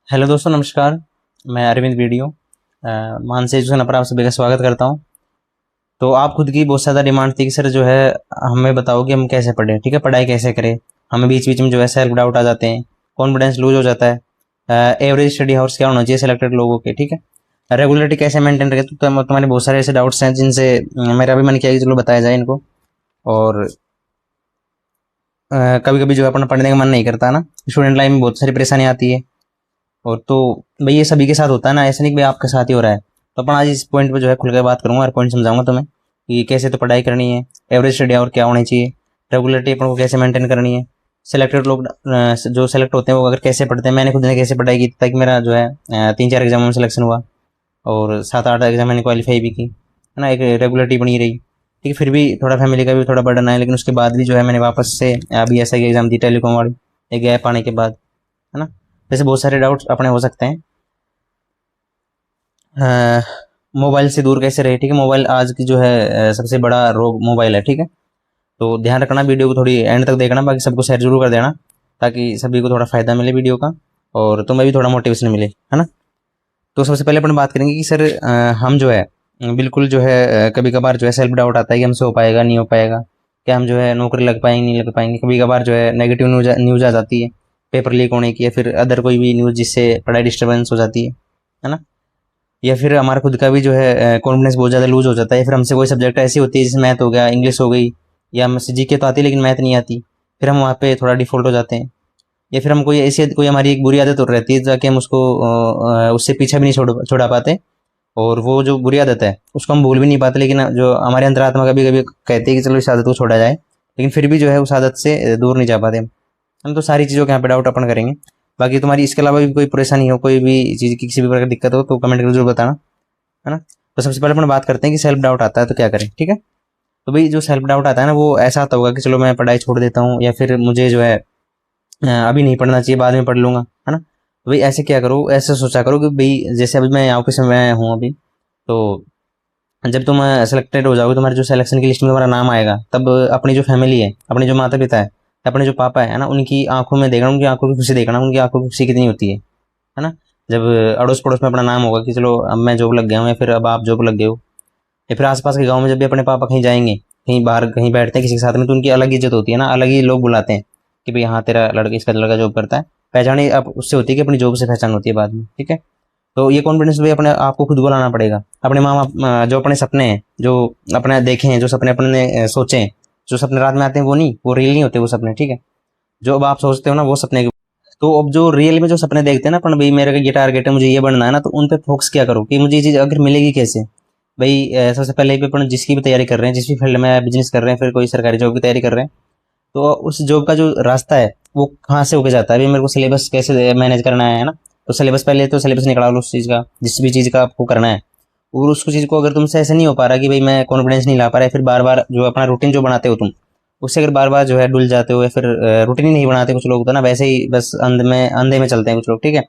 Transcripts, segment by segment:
Hello दोस्तों, नमस्कार। मैं अरविंद वीडियो मानसी एजुकेशन पर आप सभी का स्वागत करता हूं। तो आप खुद की बहुत ज़्यादा डिमांड थी कि सर जो है हमें बताओ कि हम कैसे पढ़ें, ठीक है, पढ़ाई कैसे करें। हमें बीच बीच में जो है सेल्फ डाउट आ जाते हैं, कॉन्फिडेंस लूज हो जाता है। एवरेज स्टडी हाउस क्या होना चाहिए सेलेक्टेड लोगों के, ठीक है, रेगुलरिटी कैसे मेंटेन रखें। तो तुम्हारे बहुत सारे ऐसे डाउट्स हैं जिनसे मेरा भी मन किया कि चलो बताया जाए इनको। और कभी कभी जो है अपना पढ़ने का मन नहीं करता ना, स्टूडेंट लाइफ में बहुत सारी परेशानी आती है। और तो भाई ये सभी के साथ होता है ना, ऐसा नहीं कि भाई आपके साथ ही हो रहा है। तो अपन आज इस पॉइंट पे जो है खुलकर बात करूंगा और पॉइंट समझाऊंगा तुम्हें कि कैसे तो पढ़ाई करनी है, एवरेज स्टडी और क्या होनी चाहिए, रेगुलरिटी अपन को कैसे मेंटेन करनी है, सिलेक्टेड लोग जो सेलेक्ट होते हैं वो अगर कैसे पढ़ते हैं। मैंने खुद ने कैसे पढ़ाई की ताकि मेरा जो है 3-4 एग्जामों में सिलेक्शन हुआ और 7-8 एग्जाम मैंने क्वालिफाई भी की, है ना, एक रेगुलरिटी बनी रही। ठीक है, फिर भी थोड़ा फैमिली का भी थोड़ा बर्डन आया, लेकिन उसके बाद भी जो है मैंने वापस से अभी ऐसा एग्जाम दी टेलीकॉम वाली, एक गैप आने के बाद, है ना। वैसे बहुत सारे डाउट्स अपने हो सकते हैं। अ, मोबाइल से दूर कैसे रहे, ठीक है। मोबाइल आज की जो है सबसे बड़ा रोग मोबाइल है, ठीक है। तो ध्यान रखना, वीडियो को थोड़ी एंड तक देखना, बाकी सबको शेयर जरूर कर देना ताकि सभी को थोड़ा फायदा मिले वीडियो का और तुम्हें भी थोड़ा मोटिवेशन मिले, है ना। तो सबसे पहले अपन बात करेंगे कि सर हम जो है बिल्कुल जो है कभी कभार जो है सेल्फ डाउट आता है कि हमसे हो पाएगा नहीं हो पाएगा, क्या हम जो है नौकरी लग पाएंगे नहीं लग पाएंगे। कभी कभार जो है नेगेटिव न्यूज आ जाती है, पेपर लीक होने की या फिर अदर कोई भी न्यूज जिससे पढ़ाई डिस्टर्बेंस हो जाती है ना। या फिर हमारा खुद का भी जो है कॉन्फिडेंस बहुत ज़्यादा लूज हो जाता है। या फिर हमसे कोई सब्जेक्ट ऐसी होती है जैसे मैथ हो गया, इंग्लिश हो गई, या हमसे जीके तो आती है लेकिन मैथ नहीं आती, फिर हम वहाँ पे थोड़ा डिफॉल्ट हो जाते हैं। या फिर हम कोई ऐसी कोई हमारी एक बुरी आदत हो रहती है जाके हम उसको उससे पीछा भी नहीं छुड़ा पाते। और वो जो बुरी आदत है उसको हम भूल भी नहीं पाते, लेकिन जो हमारे अंतरात्मा कभी कभी कहते हैं कि चलो इस आदत को छोड़ा जाए, लेकिन फिर भी जो है उस आदत से दूर नहीं जा पाते हम। तो सारी चीज़ों के यहाँ पे डाउट अपन करेंगे। बाकी तुम्हारी इसके अलावा भी कोई परेशानी हो, कोई भी चीज़ की किसी भी प्रकार की दिक्कत हो तो कमेंट करके जरूर बताना, है ना। तो सबसे पहले अपन बात करते हैं कि सेल्फ डाउट आता है तो क्या करें, ठीक है। तो भाई जो सेल्फ डाउट आता है ना वो ऐसा आता होगा कि चलो मैं पढ़ाई छोड़ देता हूँ, या फिर मुझे जो है अभी नहीं पढ़ना चाहिए, बाद में पढ़ लूंगा, है ना। तो भाई ऐसे क्या करो, ऐसे सोचा करो कि भाई जैसे अभी मैं ऑफिस में हूँ अभी, तो जब तुम सेलेक्टेड हो जाओगे, तुम्हारे जो सिलेक्शन की लिस्ट में तुम्हारा नाम आएगा, तब अपनी जो फैमिली है, अपने जो माता पिता है, अपने जो पापा है ना, उनकी आंखों में देखना, उनकी आंखों की खुशी देखना, उनकी आंखों की खुशी कितनी होती है ना। जब अड़ोस पड़ोस में अपना नाम होगा कि चलो अब मैं जॉब लग गया हूँ, या फिर अब आप जॉब लग गए हो, या फिर आसपास के गांव में जब भी अपने पापा कहीं जाएंगे, कहीं बाहर कहीं बैठते हैं किसी के साथ में, तो उनकी अलग इज्जत होती है ना, अलग ही लोग बुलाते हैं कि भाई हाँ तेरा लड़का, इसका लड़का जॉब करता है। पहचान ही अब उससे होती है कि अपनी जॉब से पहचान होती है बाद में, ठीक है। तो ये कॉन्फिडेंस भी अपने आपको खुद को लाना पड़ेगा। अपने माँ बाप जो अपने सपने हैं, जो अपने देखे हैं, जो सपने अपने ने सोचे हैं, जो सपने रात में आते हैं वो नहीं, वो रियल नहीं होते वो सपने, ठीक है। जो अब आप सोचते हो ना वो सपने तो अब जो रियल में जो सपने देखते हैं ना अपन, भाई मेरा ये टारगेट है, मुझे ये बनना है ना, तो उन पे फोकस क्या करो कि मुझे ये चीज़ अगर मिलेगी कैसे। भाई सबसे पहले भी अपन जिसकी भी तैयारी कर रहे हैं, जिस भी फील्ड में बिजनेस कर रहे हैं, फिर कोई सरकारी जॉब की तैयारी कर रहे हैं, तो उस जॉब का जो रास्ता है वो कहाँ से होके जाता है। अभी मेरे को सिलेबस कैसे मैनेज करना है ना, तो सिलेबस पहले तो सिलेबस निकाल लो उस चीज़ का, जिस भी चीज़ का आपको करना है। और उस चीज़ को अगर तुमसे ऐसे नहीं हो पा रहा कि भाई मैं कॉन्फिडेंस नहीं ला पा रहा है, फिर बार बार जो अपना रूटीन जो बनाते हो तुम, उससे अगर बार बार जो है डुल जाते हो, या फिर रूटीन ही नहीं बनाते कुछ लोग, तो ना वैसे ही बस अंधे में चलते हैं कुछ लोग, ठीक है।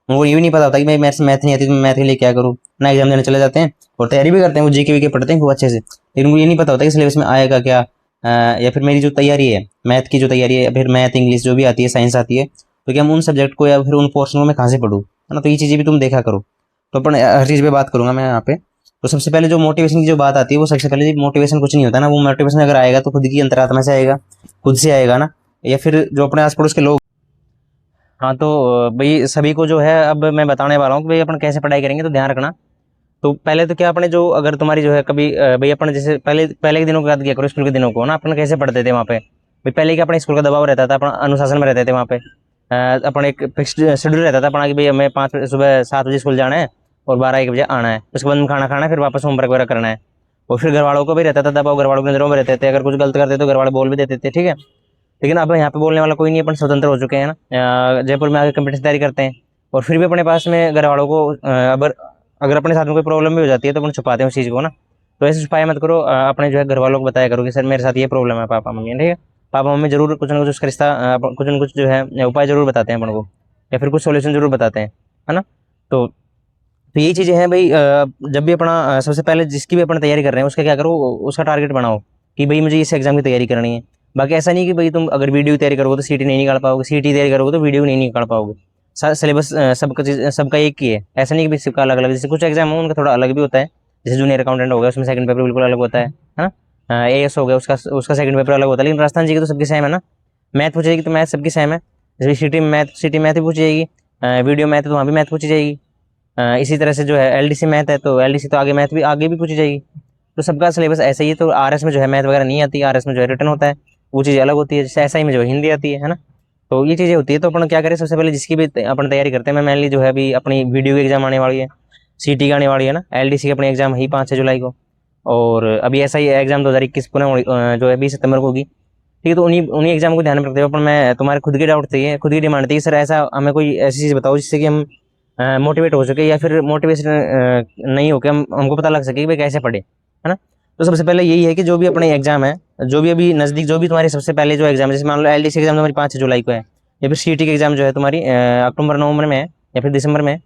उनको ये भी नहीं पता होता कि भाई मेरे से मैथ नहीं आती तो मैं मैथ के लिए क्या करूँ ना, एग्जाम देने चले जाते हैं और तैयारी भी करते हैं, वो जीके वीके पढ़ते हैं खूब अच्छे से, लेकिन उनको ये नहीं पता होता कि सिलेबस में आएगा क्या। या फिर मेरी जो तैयारी है, मैथ की जो तैयारी है, या फिर मैथ इंग्लिश जो भी आती है, साइंस आती है, तो क्या मैं उन सब्जेक्ट को या फिर उन पोर्शन को मैं कहाँ से पढ़ूँ, है ना। तो ये चीज़ें भी तुम देखा करो। तो अपन हर चीज़ पे बात करूंगा मैं यहाँ पे। तो सबसे पहले जो मोटिवेशन की जो बात आती है, वो सबसे पहले मोटिवेशन कुछ नहीं होता ना, वो मोटिवेशन अगर आएगा तो खुद की अंतरात्मा से आएगा, खुद से आएगा ना, या फिर जो अपने आस पड़ोस के लोग। हाँ तो भाई सभी को जो है अब मैं बताने वाला हूँ कि भाई अपन कैसे पढ़ाई करेंगे, तो ध्यान रखना। तो पहले तो क्या अपने जो अगर तुम्हारी जो है कभी भाई अपन जैसे पहले पहले के दिनों की याद किया करो, स्कूल के दिनों को ना, अपन कैसे पढ़ते थे वहाँ पे। भाई पहले क्या अपने स्कूल का दबाव रहता था, अपन अनुशासन में रहते थे वहाँ पे। अपन एक फिक्स्ड शेड्यूल रहता था अपना कि भाई हमें 5 सुबह 7 बजे स्कूल जाना है और 12-1 बजे आना है, उसके बाद में खाना खाना है, फिर वापस होमवर्क वगैरह करना है। और फिर घर वालों को भी रहता था दबाव, घर वालों की नज़रों में रहते थे, अगर कुछ गलत करते तो घर वाले बोल भी देते थे, ठीक है। लेकिन अब यहाँ पे बोलने वाला कोई नहीं, अपन स्वतंत्र हो चुके हैं ना। जयपुर में आके कंपटीशन तैयारी करते हैं, और फिर भी अपने पास में घर वालों को अगर अगर अपने साथ में कोई प्रॉब्लम भी हो जाती है तो अपन छुपाते हैं उस चीज़ को ना। तो ऐसे छुपाया मत करो, अपने जो है घर वालों को बताया करो कि सर मेरे साथ ये प्रॉब्लम है पापा मम्मी, ठीक है। पापा मम्मी जरूर कुछ ना कुछ उसका रिश्ता कुछ ना कुछ जो है उपाय जरूर बताते हैं अपन को, या फिर कुछ सॉल्यूशन जरूर बताते हैं, है ना। तो यही चीज़ें हैं भाई। जब भी अपना सबसे पहले जिसकी भी अपन तैयारी कर रहे हैं उसका क्या करो, उसका टारगेट बनाओ कि भाई मुझे इस एग्जाम की तैयारी करनी है। बाकी ऐसा नहीं कि भाई तुम अगर वीडियो की तैयारी करोगे तो सीटी नहीं निकाल पाओगे, सीटी तैयारी करोगे तो वीडियो नहीं निकाल पाओगे। सिलेबस सबका एक ही है, ऐसा नहीं कि सबका अलग अलग। जैसे कुछ एग्जाम हो उनका थोड़ा अलग भी होता है, जैसे जूनियर अकाउंटेंट हो गया उसमें सेकंड पेपर बिल्कुल अलग होता है ना। AS हो गया उसका सेकंड पेपर अलग होता है, लेकिन राजस्थान जी की तो सबकी सेम है ना। मैथ पूछेगी तो मैथ सबकी सेम है, जैसे सिटी मैथ भी पूछी जाएगी, वीडियो मैथ तो वहाँ भी मैथ पूछी जाएगी। इसी तरह से जो है LDC मैथ है तो LDC तो आगे भी पूछी जाएगी। तो सबका सिलेबस ऐसा ही है। तो RS में जो है मैथ वगैरह नहीं आती, RS में जो है रिटर्न होता है, वो चीज़ अलग होती है। जैसे SI में जो है हिंदी आती है ना। तो ये चीज़ें होती है। तो अपन क्या करें, सबसे पहले जिसकी भी अपन तैयारी करते हैं, मैं मेनली जो है अभी अपनी वीडियो की एग्जाम आने वाली है, CT की आने वाली है ना, LDC की अपनी एग्जाम है 5 जुलाई को, और अभी SI एग्जाम 2021 को जो है 20 सितंबर को होगी। ठीक है, तो उन्हीं उन्हीं एग्जाम को ध्यान में रखते हुए अपन, मैं तुम्हारे खुद के डाउट चाहिए, खुद की डिमांड थी सर, ऐसा हमें कोई ऐसी चीज़ बताओ जिससे कि हम मोटिवेट हो सके, या फिर मोटिवेशन नहीं हो के हमको पता लग सके कि भाई कैसे पढ़े, है ना। तो सबसे पहले यही है कि जो भी अपने एग्जाम है, जो भी अभी नज़दीक, जो भी तुम्हारी सबसे पहले जो एग्जाम है, जैसे मान लो LDC एग्जाम तुम्हारी 5 जुलाई को है, या फिर CT की एग्जाम जो है तुम्हारी अक्टूबर नवंबर में है, या फिर दिसंबर में है,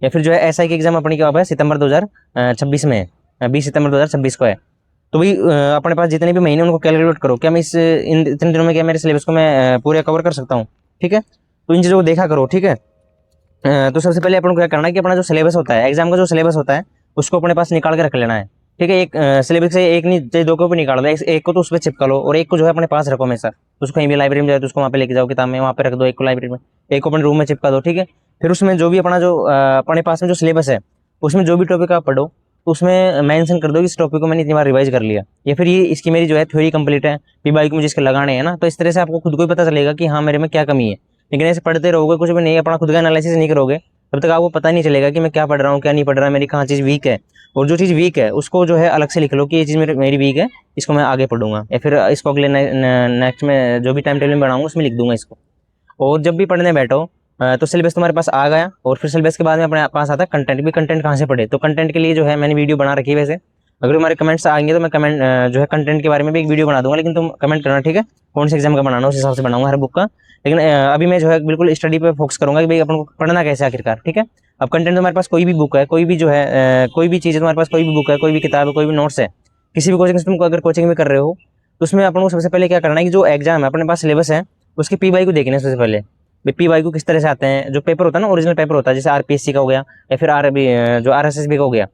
या फिर जो है SI की एग्जाम अपनी कब है, सितंबर 2026 में है, 20 सितंबर 2026 को है। तो भाई अपने पास जितने भी महीने उनको कैलकुलेट करो, क्या मैं इन इतने दिनों में क्या मेरे सिलेबस को मैं पूरे कवर कर सकता हूँ। ठीक है, तो इन चीज़ों को देखा करो। ठीक है, तो सबसे पहले अपन को क्या करना है कि अपना जो सिलेबस होता है, एग्जाम का जो सिलेबस होता है, उसको अपने पास निकाल के रख लेना है। ठीक है, एक सिलेबस से एक नहीं चाहिए, 2 को भी निकाल दो, एक को तो उस पर चिपका लो, और एक को जो है अपने पास रखो हमेशा। उसको कहीं भी लाइब्रेरी में जाए तो उसको वहाँ पे लेके जाओ, किताब में वहाँ पे रख दो, एक को लाइब्रेरी में, एक को अपने रूम में चिपका दो। ठीक है, फिर उसमें जो भी अपना जो अपने पास में जो सिलेबस है, उसमें जो भी टॉपिक आप पढ़ो, तो उसमें मेंशन कर दो कि इस टॉपिक को मैंने इतनी बार रिवाइज कर लिया, या फिर ये इसकी मेरी जो है थ्योरी कंप्लीट है, PY को मुझे इसके लगाने हैं ना। तो इस तरह से आपको खुद को ही पता चलेगा कि हाँ मेरे में क्या कमी है। लेकिन ऐसे पढ़ते रहोगे, कुछ भी नहीं, अपना खुद का एनालिसिस नहीं करोगे, तब तक आपको पता नहीं चलेगा कि मैं क्या पढ़ रहा हूँ, क्या नहीं पढ़ रहा, मेरी कहाँ चीज़ वीक है। और जो चीज़ वीक है उसको जो है अलग से लिख लो कि ये चीज़ मेरी वीक है, इसको मैं आगे पढ़ूंगा, या फिर इसको अगले नेक्स्ट में जो भी टाइम टेबल में बनाऊंगा उसमें लिख दूंगा इसको। और जब भी पढ़ने बैठो तो सिलेबस तुम्हारे पास आ गया, और फिर सिलेबस के बाद में अपने पास आता है कंटेंट। भी कंटेंट कहाँ से पढ़े, तो कंटेंट के लिए जो है मैंने वीडियो बना रखी है। वैसे अगर हमारे कमेंट्स आएंगे तो मैं कमेंट जो है कंटेंट के बारे में भी एक वीडियो बना दूंगा, लेकिन तुम कमेंट करना, ठीक है, कौन से एग्जाम का बनाना, उस हिसाब से बनाऊंगा हर बुक का। लेकिन अभी मैं जो है बिल्कुल स्टडी पे फोकस करूंगा कि भाई अपन को पढ़ना कैसे आखिरकार। ठीक है, अब कंटेंट तुम्हारे पास कोई भी बुक है, कोई भी जो है कोई भी चीज़ है तुम्हारे पास, कोई भी बुक है, कोई भी किताब है, कोई भी नोट्स है, किसी भी कोचिंग से तुम अगर कोचिंग में कर रहे हो, तो उसमें अपन को सबसे पहले क्या करना है कि जो एग्जाम है अपने पास सिलेबस है, उसके PY को देखना है सबसे पहले। PY को किस तरह से आते हैं, जो पेपर होता है ना, ओरिजिनल पेपर होता है, जैसे RPSC का हो गया, या फिर जो RSSB का हो गया,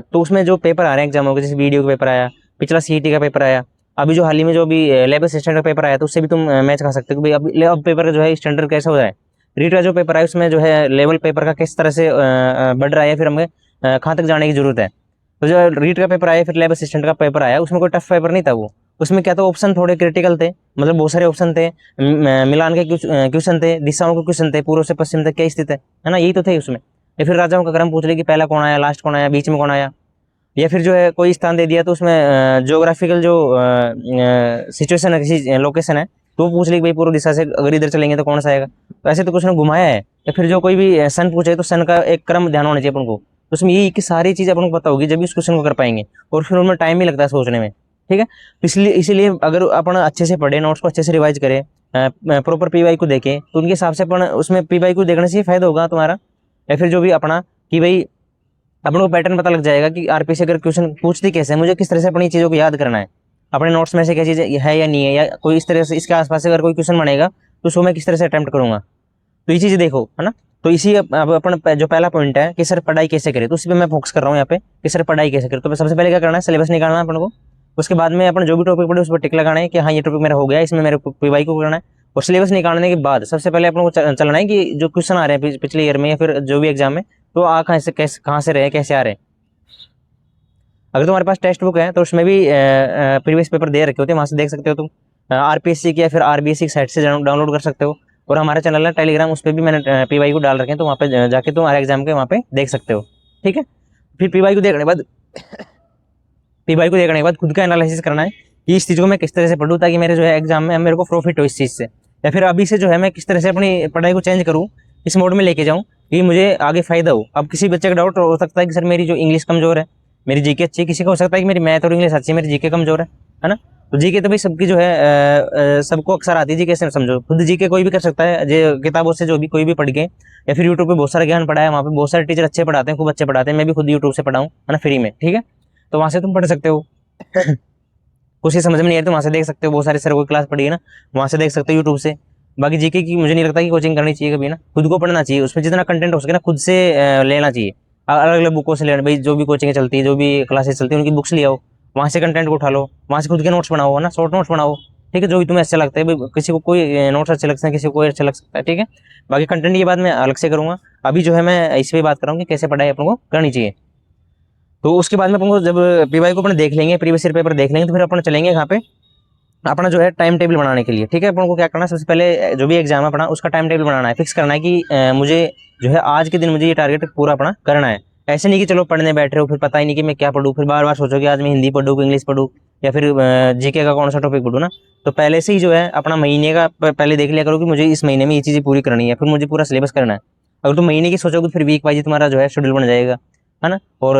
तो उसमें जो पेपर आ रहे हैं एग्जामों के, जैसे वीडियो का पेपर आया, पिछला CET का पेपर आया, अभी जो हाल ही में जो भी लेबर असिस्टेंट का पेपर आया, तो उससे भी तुम मैच खा सकते हो कि भाई अब पेपर जो है स्टैंडर्ड कैसा हो जाए। रीट का जो पेपर है उसमें जो है लेवल पेपर का किस तरह से बढ़ रहा है, फिर हमें कहाँ तक जाने की जरूरत है। तो जो रीट का पेपर आया, फिर लेबर असिस्टेंट का पेपर आया, उसमें कोई टफ पेपर नहीं था वो। उसमें क्या था, ऑप्शन थोड़े क्रिटिकल थे, मतलब बहुत सारे ऑप्शन थे, मिलान के क्वेश्चन थे, दिशाओं के क्वेश्चन थे, पूर्व से पश्चिम तक क्या स्थित है ना, यही तो थे उसमें। या फिर राजाओं का क्रम पूछ ले कि पहला कौन आया, लास्ट कौन आया, बीच में कौन आया, या फिर जो है कोई स्थान दे दिया तो उसमें ज्योग्राफिकल जो सिचुएशन है, किसी लोकेशन है, तो वो पूछ ले कि भाई पूर्व दिशा से अगर इधर चलेंगे तो कौन सा आएगा। तो ऐसे तो कुछ ने घुमाया है। या फिर जो कोई भी सन पूछे तो सन का एक क्रम ध्यान होना चाहिए अपन को। तो उसमें यही कि सारी चीज़ अपन को पता होगी, जब भी उस क्वेश्चन को कर पाएंगे, और फिर उनमें टाइम भी लगता है सोचने में। ठीक है, तो इसीलिए अगर अपन अच्छे से पढ़े, नोट्स को अच्छे से रिवाइज करें, प्रॉपर PY को देखें, तो उनके हिसाब से अपन उसमें PY को देखने से ही फायदा होगा तुम्हारा। या फिर जो भी अपना कि भाई अपन को पैटर्न पता लग जाएगा कि RPSC अगर क्वेश्चन पूछती कैसे है, मुझे किस तरह से अपनी चीज़ों को याद करना है, अपने नोट्स में से क्या चीज़ है या नहीं है, या कोई इस तरह से इसके आसपास से अगर कोई क्वेश्चन बनेगा तो उसको मैं किस तरह से अटेम्प्ट करूंगा। तो ये चीज़ें देखो, है ना। तो इसी अब अपन जो पहला पॉइंट है कि सर पढ़ाई कैसे करें, तो उसी पे मैं फोकस कर रहा हूँ यहाँ पे कि सर पढ़ाई कैसे करें। तो सबसे पहले क्या करना है, सिलेबस निकालना है अपन को। उसके बाद में अपन जो भी टॉपिक पढ़े उस पर टिक लगाना है कि हाँ ये टॉपिक मेरा हो गया, इसमें मेरे PY को करना है। और सिलेबस निकालने के बाद सबसे पहले अपन को चलना है कि जो क्वेश्चन आ रहे हैं पिछले ईयर में या फिर जो भी एग्जाम में, तो कहाँ से रहे, कैसे आ रहे हैं। अगर तुम्हारे पास टेक्स्ट बुक है तो उसमें भी प्रीवियस पेपर दे रखे होते हैं, वहाँ से देख सकते हो तुम। RPSC की या फिर RBSC की साइट से डाउनलोड कर सकते हो। और हमारे चैनल है टेलीग्राम, उस पर भी मैंने PY को डाल रखे हैं, तो वहाँ पे जाके तुम हर एग्जाम के वहाँ पे देख सकते हो। ठीक है, फिर PY को देखने के बाद खुद का एनालिसिस करना है कि इस चीज़ को मैं किस तरह से पढ़ूँ ताकि मेरे जो है एग्जाम में मेरे को प्रॉफिट हो इस चीज़ से। या फिर अभी से जो है मैं किस तरह से अपनी पढ़ाई को चेंज करूँ, इस मोड में लेके जाऊँ कि मुझे आगे फायदा हो। अब किसी बच्चे का डाउट हो सकता है कि सर मेरी जो इंग्लिश कमजोर है, मेरी GK अच्छी है, किसी का हो सकता है कि मेरी मैथ और इंग्लिश अच्छी है, मेरी GK कमजोर है ना। तो GK तो भाई सबकी जो है सबको अक्सर आती है, GK से समझो, खुद GK कोई भी कर सकता है, जो किताबों से जो भी कोई भी पढ़ के, या फिर यूट्यूब पे बहुत सारा ज्ञान पढ़ा है, वहाँ पे बहुत सारे टीचर अच्छे पढ़ाते हैं, खूब अच्छे पढ़ाते हैं। मैं भी खुद यूट्यूब से पढ़ा हूँ, है ना, फ्री में। ठीक है, तो वहाँ से तुम पढ़ सकते हो। कुछ ही समझ में नहीं आया तो वहाँ से देख सकते हो, बहुत सारे सर कोई क्लास पढ़ी है ना, वहाँ से देख सकते हो यूट्यूब से। बाकी जीके की मुझे नहीं लगता कि कोचिंग करनी चाहिए कभी ना, खुद को पढ़ना चाहिए, उसमें जितना कंटेंट हो सके ना खुद से लेना चाहिए, अलग अलग बुकों से लेना भाई, जो भी कोचिंग चलती है, जो भी क्लासेस चलती है उनकी बुक्स ले आओ, वहाँ से कंटेंट को उठा लो, वहाँ से खुद के नोट्स बनाओ, है ना, शॉर्ट नोट्स बनाओ, ठीक है, जो भी तुम्हें अच्छा लगता है भाई, किसी को कोई नोट्स अच्छे लगते हैं, किसी को कोई अच्छा लग सकता है, ठीक है। बाकी कंटेंट की बात मैं अलग से करूंगा, अभी जो है मैं इस पे बात कर रहा हूँ कि कैसे पढ़ाई अपन को करनी चाहिए। तो उसके बाद में अपन को जब पीवाई को अपन देख लेंगे, प्रीवियस ईयर पेपर देख लेंगे, तो फिर अपन चलेंगे यहाँ पे अपना जो है टाइम टेबल बनाने के लिए, ठीक है। अपन को क्या करना है, सबसे पहले जो भी एग्जाम है अपना उसका टाइम टेबल बनाना है, फिक्स करना है कि मुझे जो है आज के दिन मुझे ये टारगेट पूरा अपना करना है। ऐसे नहीं कि चलो पढ़ने बैठ रहे हो, फिर पता ही नहीं कि मैं क्या पढ़ूँ, फिर बार बार सोचो कि आज मैं हिंदी पढ़ूँ, इंग्लिश पढ़ूँ, या फिर जीके का कौन सा टॉपिक पढ़ूँ ना। तो पहले से ही जो है अपना महीने का पहले देख लिया करो कि मुझे इस महीने में ये चीज़ें पूरी करनी है, फिर मुझे पूरा सिलेबस करना है। अगर तुम महीने की सोचोगे फिर वीक वाइज तुम्हारा जो है शेड्यूल बन जाएगा, है ना। और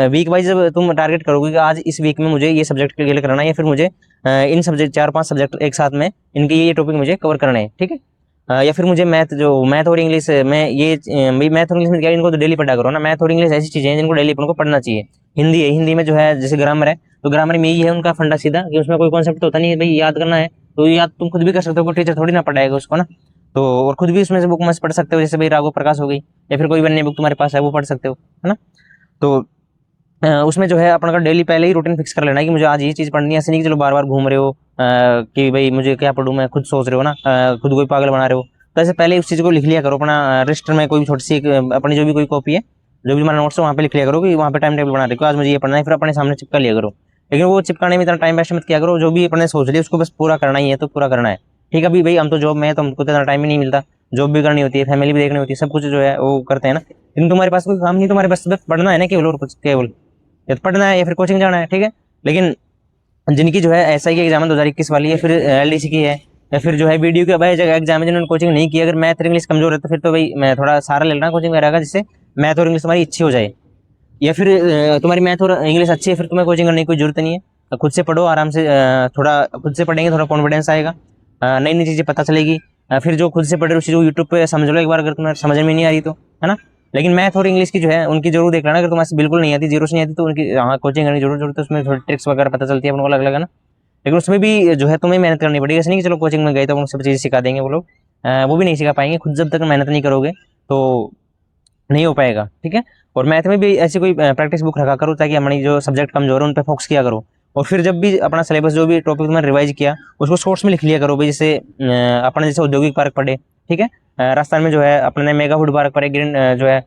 वीक वाइज जब तुम टारगेट करोगे कि आज इस वीक में मुझे ये सब्जेक्ट क्लियर करना है, या फिर मुझे इन सब्जेक्ट 4-5 सब्जेक्ट एक साथ में इनके ये टॉपिक मुझे कवर करने हैं, ठीक है। या फिर मुझे मैथ और इंग्लिश में ये मैथ और इंग्लिश में क्या है, इनको तो डेली पढ़ा करो ना। मैथ और इंग्लिश ऐसी चीजें हैं जिनको डेली अपन को पढ़ना चाहिए। हिंदी है, हिंदी में जो है जैसे ग्रामर है, तो ग्रामर में यही है उनका फंडा सीधा कि उसमें कोई कॉन्सेप्ट होता नहीं है भाई, याद करना है तो याद तुम खुद भी कर सकते हो, कोई टीचर थोड़ी ना पढ़ाएगा उसको ना। तो और खुद भी उसमें से बुक मस्त पढ़ सकते हो, जैसे भाई राघव प्रकाश हो गई, या फिर कोई भी अन्य बुक तुम्हारे पास है वो पढ़ सकते हो, है ना। तो उसमें जो है अपना का डेली पहले ही रूटीन फिक्स कर लेना है कि मुझे आज ये चीज़ पढ़नी है, ऐसे नहीं कि चलो बार बार घूम रहे हो कि भाई मुझे क्या पढ़ूँ, मैं खुद सोच रहे हो ना, खुद को ही पागल बना रहे हो। तो ऐसे पहले उस चीज़ को लिख लिया करो अपना रजिस्टर में, कोई भी छोटी सी अपनी जो भी कोई कॉपी है, जो भी हमारा नोट्स है वहाँ पे लिख लिया करो कि वहाँ पे टाइम टेबल बना रहे हो, आज मुझे ये पढ़ना है, फिर अपने सामने चिपका लिया करो। लेकिन वो चिपकाने में इतना टाइम वेस्ट मत किया करो, जो भी अपने सोच लिया उसको बस पूरा करना ही है तो पूरा करना है, ठीक है। अभी भाई हम तो जॉब में है तो हमको इतना टाइम ही नहीं मिलता, जॉब भी करनी होती है, फैमिली भी देखनी होती है, सब कुछ जो है वो करते हैं ना। लेकिन तुम्हारे पास कोई काम नहीं, तुम्हारे पास बस पढ़ना है ना केवल, और कुछ केवल या तो पढ़ना है या फिर कोचिंग जाना है, ठीक है। लेकिन जिनकी जो है एसआई की एग्जाम 2021 वाली है, फिर एलडीसी की है, या फिर जो है वीडियो के भाई जगह एग्जाम है जिन्होंने कोचिंग नहीं की, अगर मैथ और इंग्लिश कमजोर है तो फिर तो भाई मैं थोड़ा सारा ले लेना कोचिंग वगैरह का, जिससे मैथ और इंग्लिश तुम्हारी अच्छी हो जाए। या फिर तुम्हारी मैथ और इंग्लिश अच्छी है फिर तुम्हें कोचिंग करने की कोई जरूरत नहीं है, तो खुद से पढ़ो आराम से, थोड़ा खुद से पढ़ेंगे थोड़ा कॉन्फिडेंस आएगा, नई नई चीज़ें पता चलेगी। फिर जो खुद से पढ़े उस चीज़ को यूट्यूब पे समझ लो एक बार, अगर तुम्हें समझ में नहीं आ रही तो, है ना। लेकिन मैथ और इंग्लिश की जो है उनकी जरूर देख लेना, अगर तुम्हें बिल्कुल नहीं आती, जीरो से नहीं आती, तो उनकी हाँ कोचिंग करने की जरूरत है, उसमें थोड़ी ट्रिक्स वगैरह पता चलती है अपने को अलग अलग, है ना। लेकिन उसमें भी जो है तुम्हें मेहनत करनी पड़ेगी, ऐसे नहीं कि चलो कोचिंग में गए तो उन सब चीज़ें सिखा देंगे वो लोग, वो भी नहीं सिखा पाएंगे, खुद जब तक मेहनत नहीं करोगे तो नहीं हो पाएगा, ठीक है। और मैथ में भी ऐसी कोई प्रैक्टिस बुक रखा करो ताकि हमारी जो सब्जेक्ट कमजोर है उन पर फोकस किया करो। और फिर जब भी अपना सिलेबस जो भी टॉपिक तुमने रिवाइज किया उसको शॉर्ट्स में लिख लिया करो भाई, जैसे अपने जैसे औद्योगिक पार्क पढ़े, ठीक है, राजस्थान में जो है अपने मेगा फूड पार्क पढ़े, ग्रीन जो है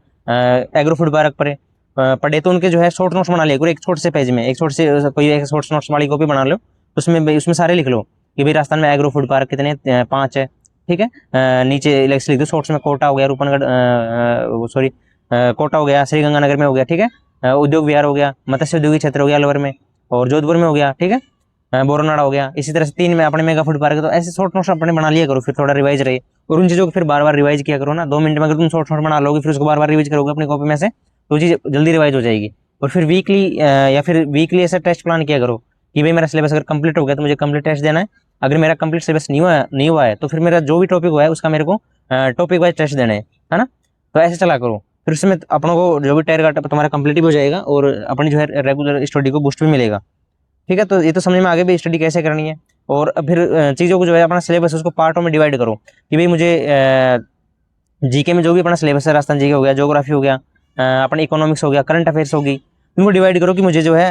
एग्रो फूड पार्क पढ़े, पढ़े तो उनके जो है शॉर्ट नोट्स बना लिया करो, एक छोटे से पेज में, एक छोटे से कोई एक शॉर्ट नोट्स वाली कॉपी बना लो, उसमें सारे लिख लो कि भाई राजस्थान में एग्रो फूड पार्क कितने 5 है, ठीक है। नीचे लिख दो शॉर्ट्स में, कोटा हो गया, रूपनगढ़ सॉरी कोटा हो गया, श्री गंगानगर में हो गया, ठीक है, उद्योग विहार हो गया, मत्स्य उद्योगी क्षेत्र हो गया अलवर में, और जोधपुर में हो गया, ठीक है, बोरनाड़ा हो गया। इसी तरह से 3 में अपने मेगा फूड पार्क है, तो ऐसे शॉर्ट नोट्स अपने बना लिया करो, फिर थोड़ा रिवाइज रहे, और उन चीज़ों को फिर बार बार रिवाइज किया करो ना। 2 मिनट में अगर तुम शॉर्ट नोट बना लोगे फिर उसको बार बार रिवाइज करोगे अपनी कॉपी में से, तो चीज़ जल्दी रिवाइज हो जाएगी। और फिर वीकली या फिर वीकली ऐसा टेस्ट प्लान किया करो कि भाई मेरा सिलेबस अगर कंप्लीट हो गया तो मुझे कंप्लीट टेस्ट देना है, अगर मेरा कंप्लीट सिलेबस नहीं हुआ है तो फिर मेरा जो भी टॉपिक हुआ है उसका मेरे को टॉपिक वाइज टेस्ट देना है ना। तो ऐसे चला करो, फिर उसमें अपनों को जो भी टारगेट तुम्हारा कंप्लीट भी हो जाएगा और अपनी जो है रेगुलर स्टडी को बूस्ट भी मिलेगा, ठीक है। तो ये तो समझ में आगे भी स्टडी कैसे करनी है। और फिर चीज़ों को जो है अपना सिलेबस उसको पार्टों में डिवाइड करो कि भाई मुझे जीके में जो भी अपना सिलेबस है, राजस्थान जीके हो गया, ज्योग्राफी हो गया, अपना इकोनॉमिक्स हो गया, करंट अफेयर्स होगी, इनको डिवाइड करो कि मुझे जो है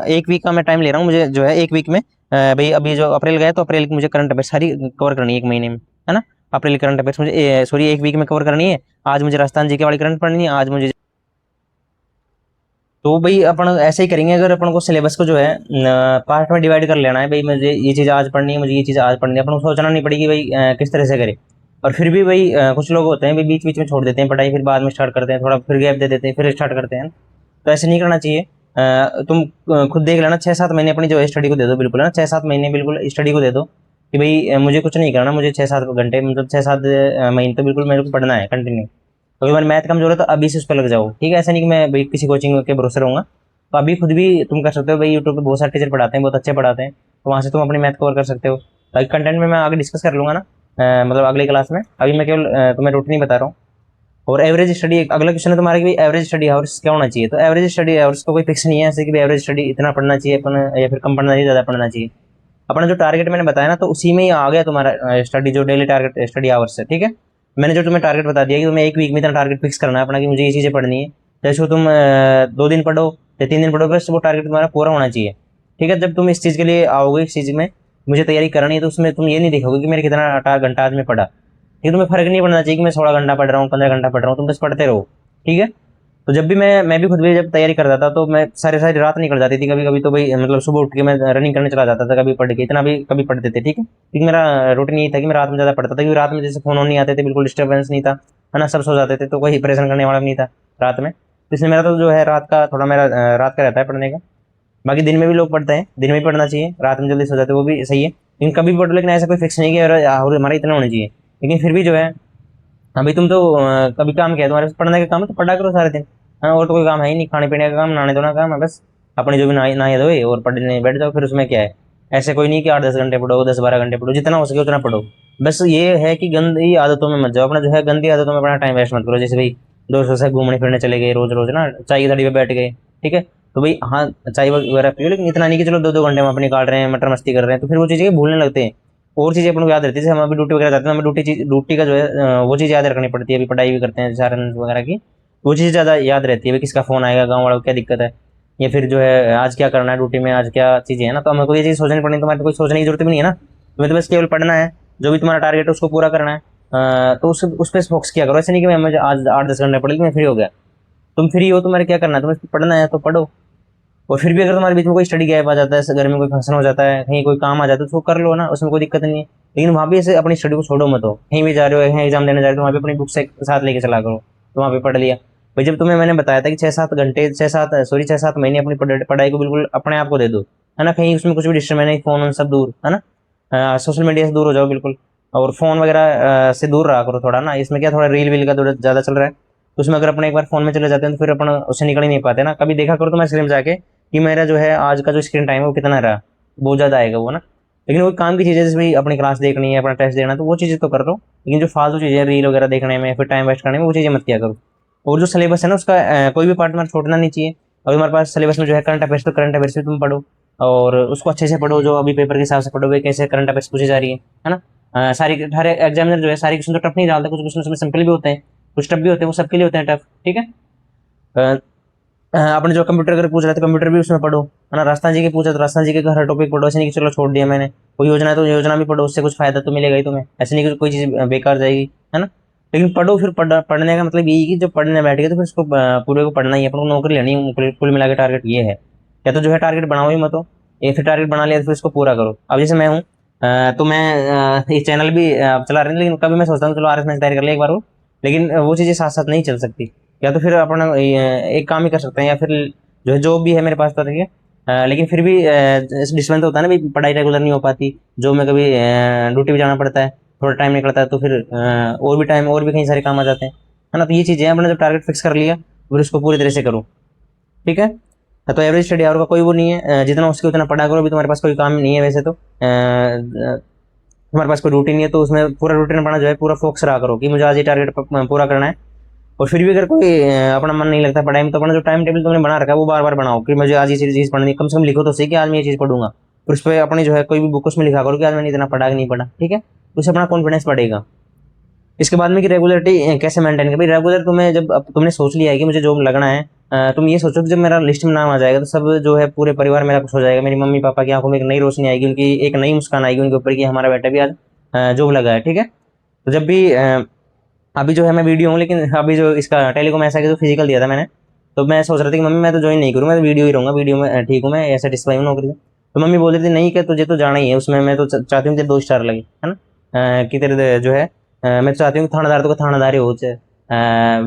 1 वीक का मैं टाइम ले रहा हूँ, मुझे जो है 1 वीक में भाई अभी जो अप्रैल गया तो अप्रैल की मुझे करंट अफेयर्स सारी कवर करनी है 1 महीने में, है ना। अप्रैल करंट अफेयर्स मुझे सॉरी 1 वीक में कवर करनी है, आज मुझे राजस्थान जीके वाली करंट पढ़नी है, आज मुझे। तो भाई अपन ऐसे ही करेंगे, अगर अपन को सिलेबस को जो है पार्ट में डिवाइड कर लेना है, भाई मुझे ये चीज़ आज पढ़नी है, मुझे ये चीज़ आज पढ़नी है, अपन को सोचना नहीं पड़ेगी भाई किस तरह से करे। और फिर भी भाई कुछ लोग होते हैं भाई बीच बीच में छोड़ देते हैं पढ़ाई, फिर बाद में स्टार्ट करते हैं, थोड़ा फिर गैप दे देते हैं, फिर स्टार्ट करते हैं। तो ऐसे नहीं करना चाहिए। तुम खुद देख लेना, 6-7 महीने अपनी जो है स्टडी को दे दो, बिल्कुल है ना, 6-7 महीने बिल्कुल स्टडी को दे दो कि भाई मुझे कुछ नहीं करना, मुझे 6-7 घंटे मतलब 6-7 महीने तो बिल्कुल मेरे को पढ़ना है कंटिन्यू। तो अगर मैथ कमजोर है तो अभी से उस पर लग जाओ, ठीक है। ऐसा नहीं कि मैं भाई किसी कोचिंग के भरोसे रहूँगा, तो अभी खुद भी तुम कर सकते हो भाई, यूट्यूब पे बहुत सारे टीचर पढ़ाते हैं, बहुत अच्छे पढ़ाते हैं, तो वहाँ से तुम अपनी मैथ कवर कर सकते हो। बाकी कंटेंट में मैं आगे डिस्कस कर लूँगा ना, मतलब अगली क्लास में, अभी मैं केवल तुम्हें रूटीन ही बता रहा हूँ। और एवरेज स्टडी, अगला क्वेश्चन है तुम्हारा कि भाई एवरेज स्टडी आवर्स क्या होना चाहिए। तो एवरेज स्टडी आवर्स का कोई फिक्स नहीं है ऐसे कि भाई एवरेज स्टडी इतना पढ़ना चाहिए अपन, या फिर कम पढ़ना चाहिए, ज़्यादा पढ़ना चाहिए। अपना जो टारगेट मैंने बताया ना, तो उसी में ही आ गया तुम्हारा स्टडी, जो डेली टारगेट स्टडी आवर्स है, ठीक है। मैंने जो तुम्हें टारगेट बता दिया कि तुम्हें एक वीक में इतना टारगेट फिक्स करना है अपना, कि मुझे ये चीज़ें पढ़नी है। जैसे तुम 2 दिन पढ़ो या 3 दिन पढ़ो, बस वो टारगेट तुम्हारा पूरा होना चाहिए, ठीक है। जब तुम इस चीज़ के लिए आओगे, इस चीज़ में मुझे तैयारी करनी है, तो उसमें तुम ये नहीं देखोगे कि मेरे कितना घंटा आज में पढ़ा, ठीक है। तुम्हें फर्क नहीं पड़ना चाहिए कि मैं 16 घंटा पढ़ रहा हूँ, 15 घंटा पढ़ रहा हूँ, तुम बस पढ़ते रहो, ठीक है। तो जब भी मैं भी खुद भी जब तैयारी करता था, तो मैं सारी सारी रात निकल जाती थी कभी कभी, तो भाई मतलब सुबह उठ के मैं रनिंग करने चला जाता था, कभी पढ़ के इतना भी कभी पढ़ते थे, ठीक है। क्योंकि मेरा रूटीन यही था कि मैं रात में ज़्यादा पढ़ता था, क्योंकि रात में जैसे फोन नहीं आते थे, बिल्कुल डिस्टर्बेंस नहीं था, है ना, सब सो जाते थे, तो कोई परेशान करने वाला भी नहीं था रात में। तो इसलिए मेरा तो जो है रात का थोड़ा मेरा रात का रहता है पढ़ने का। बाकी दिन में भी लोग पढ़ते हैं, दिन में भी पढ़ना चाहिए, रात में जल्दी सो जाते हैं, वो भी सही है, लेकिन कभी भी पढ़ो, लेकिन ऐसा कोई फिक्स नहीं कि और हमारा इतना होना चाहिए। लेकिन फिर भी जो है, अभी तुम तो कभी काम किया है, तुम्हारे पास पढ़ने का काम है तो पढ़ा करो सारे दिन, हाँ, और तो कोई काम है ही नहीं, खाने पीने का काम, नहाने धोने का काम है बस, अपने जो भी नहाए धोए और पढ़ने बैठ जाओ, फिर उसमें क्या है। ऐसे कोई नहीं कि 8-10 घंटे पढ़ो, 10-12 घंटे पढ़ो, जितना हो सके उतना पढ़ो। बस ये है कि गंदी आदतों में मत जाओ, अपना जो है गंदी आदतों में अपना टाइम वेस्ट मत करो। जैसे भाई दोस्तों से घूमने फिरने चले गए रोज रोज ना, चाय की थड़ी पे बैठ गए, ठीक है, तो भाई हाँ, चाय वगैरह पियो, लेकिन इतना नहीं कि चलो 2-2 घंटे हम अपने काट रहे हैं, मटर मस्ती कर रहे हैं, तो फिर वो चीज़ें भूलने लगते हैं। और चीज़ें अपन को याद रहती है, जैसे हम अभी ड्यूटी वगैरह जाते हैं, हमें ड्यूटी का जो है वो चीज़ याद रखनी पड़ती है, अभी पढ़ाई भी करते हैं सारन वगैरह की, वो चीज़ ज़्यादा याद रहती है, भाई किसका फ़ोन आएगा, गाँव वालों को क्या दिक्कत है, या फिर जो है आज क्या करना है ड्यूटी में, आज क्या चीज़ें है ना, तो हमें को ये चीज़ सोचनी पड़नी, तुम्हारे कोई सोचने की जरूरत भी नहीं है ना, तुम्हें तो बस केवल पढ़ना है, जो भी तुम्हारा टारगेट है उसको पूरा करना है। तो उस पर फोकस किया करो, ऐसे नहीं कि मैं आज 8-10 घंटे पढ़ ली मैं फ्री हो गया। तुम फ्री हो, तुम्हारे क्या करना है, तुम्हें पढ़ना है तो पढ़ो। और फिर भी अगर तुम्हारे बीच में कोई स्टडी गैप आ जाता है, घर में कोई फंक्शन हो जाता है, कहीं कोई काम आ जाता है, तो उसको कर लो ना, उसमें कोई दिक्कत नहीं है। लेकिन वहाँ भी ऐसे अपनी स्टडी को छोड़ो मत हो, कहीं भी जा रहे हो, कहीं एग्जाम देने जा रहे हो, तो वहाँ पे अपनी बुक से साथ लेके चला करो, तो वहाँ पे पढ़ लिया। भाई जब तुम्हें मैंने बताया था कि 6-7 घंटे, 6-7 महीने अपनी पढ़ाई को बिल्कुल अपने आप को दे दो, है ना, कहीं उसमें कुछ भी डिस्टर्ब नहीं, फोन उन सब दूर, है ना, सोशल मीडिया से दूर हो जाओ बिल्कुल, और फोन वगैरह से दूर रहा करो थोड़ा ना। इसमें क्या थोड़ा रील वील का थोड़ा ज़्यादा चल रहा है, तो उसमें अगर अपने एक बार फोन में चले जाते हैं, तो फिर अपन उससे निकल ही नहीं पाते ना। कभी देखा करो तो मैं स्क्रीन में जाके कि मेरा जो है आज का जो स्क्रीन टाइम है वो कितना रहा, बहुत ज़्यादा आएगा वो ना। लेकिन वो काम की चीज़ें, जैसे भाई अपनी क्लास देखनी है, अपना टेस्ट देना है, तो वो चीज़ें तो कर लो, लेकिन जो फालतू चीज़ें रील वगैरह देखने में, फिर टाइम वेस्ट करने में, वो चीज़ें मत किया करो। और जो सिलेबस है ना उसका कोई भी पार्ट तुम्हारा छोड़ना नहीं चाहिए। अगर हमारे पास सिलेबस में जो है करंट अफेयर्स, तो करंट अफेयर्स भी तुम पढ़ो, और उसको अच्छे से पढ़ो, जो अभी पेपर के हिसाब से पढ़ोगे, कैसे करंट अफेयर्स पूछी जा रही है ना। सारी हर एग्जामिनर जो है सारी क्वेश्चन तो टफ नहीं डालता, कुछ क्वेश्चन उसमें सिंपल भी होते हैं, कुछ टफ भी होते हैं, वो सबके लिए होते हैं टफ, ठीक है। आपने जो कंप्यूटर अगर पूछ रहे थे, कंप्यूटर भी उसमें पढ़ो, है ना। राजस्थान जी के पूछा तो राजस्थान जी के हर टॉपिक पढ़ो, ऐसे नहीं कि चलो छोड़ दिया मैंने। कोई योजना है तो योजना भी पढ़ो, उससे कुछ फायदा तो मिलेगा ही तुम्हें, ऐसे नहीं कि कोई चीज़ बेकार जाएगी, है ना। लेकिन पढ़ो, फिर पढ़ने का मतलब यही कि जब पढ़ने बैठ गए तो फिर उसको पूरे को पढ़ना ही है, अपन को नौकरी लेनी है, कुल मिला के टारगेट ये है। या तो जो है टारगेट बनाओ ही मत हो, या फिर टारगेट बना लिया तो फिर इसको पूरा करो। अब जैसे मैं हूँ, तो मैं ये चैनल भी चला रही हूँ, लेकिन कभी मैं सोचता हूँ चलो आरएस में तैयारी कर लिया एक बार वो, लेकिन वो चीज़ें साथ साथ नहीं चल सकती। या तो फिर अपन एक काम ही कर सकते हैं, या फिर जो है जॉब भी है मेरे पास तो, ठीक है। लेकिन फिर भी डिस्टर्बेंस तो होता है ना भाई, पढ़ाई रेगुलर नहीं हो पाती, जो मैं कभी ड्यूटी भी जाना पड़ता है, थोड़ा टाइम निकलता है, तो फिर और भी टाइम और भी कहीं सारे काम आ जाते हैं, है ना। तो ये चीज़ें हैं, अपने जब टारगेट फिक्स कर लिया फिर उसको पूरी तरह से करो, ठीक है। तो एवरेज स्टडी आवर का कोई वो नहीं है, जितना हो सके उतना पढ़ा करो। अभी तुम्हारे पास कोई काम नहीं है वैसे तो, तुम्हारे पास कोई रूटीन नहीं है, तो उसमें पूरा रूटीन अपना जो है पूरा फोकस रहा करो कि मुझे आज ये टारगेट पूरा करना है। और फिर भी अगर कोई अपना मन नहीं लगता पढ़ाई में, तो अपना जो टाइम टेबल तुमने बना रखा है वो बार बार बनाओ कि मुझे आज ये चीज़ पढ़नी है। कम से कम लिखो तो सही कि आज मैं ये चीज़ पढ़ूंगा, फिर उस पर अपनी जो है कोई भी बुक उसमें लिखा करो कि आज मैंने इतना पढ़ा कि नहीं पढ़ा, ठीक है। उससे अपना कॉन्फिडेंस बढ़ेगा। इसके बाद में कि रेगुलरिटी कैसे मेंटेन कर, भाई रेगुलर तुम्हें जब अब तुमने सोच लिया है कि मुझे जॉब लगना है, तुम ये सोचो कि जब मेरा लिस्ट में नाम आ जाएगा तो सब जो है पूरे परिवार मेरा खुश हो जाएगा, मेरी मम्मी पापा की आंखों में एक नई रोशनी आएगी, उनकी एक नई मुस्कान आएगी उनके ऊपर कि हमारा बेटा भी आज जॉब लगा है, ठीक है। तो जब भी अभी जो है मैं वीडियो हूँ, लेकिन अभी जो इसका टेलीकॉम ऐसा कि जो फिजिकल दिया था मैंने, तो मैं सोच रहा था कि मम्मी मैं तो ज्वाइन नहीं करूँगा, मैं तो वीडियो ही रहूँगा, वीडियो में ठीक हूँ, मैं सेटिस्फाई हूँ नौकरी से। तो मम्मी बोल रही थी नहीं कि तुझे तो जाना ही है उसमें, मैं तो चाहती हूँ तेरे 2 स्टार लगे, है ना। कि तेरे जो है मैं तो चाहती हूँ कि थानेदार तो थानेदार ही हो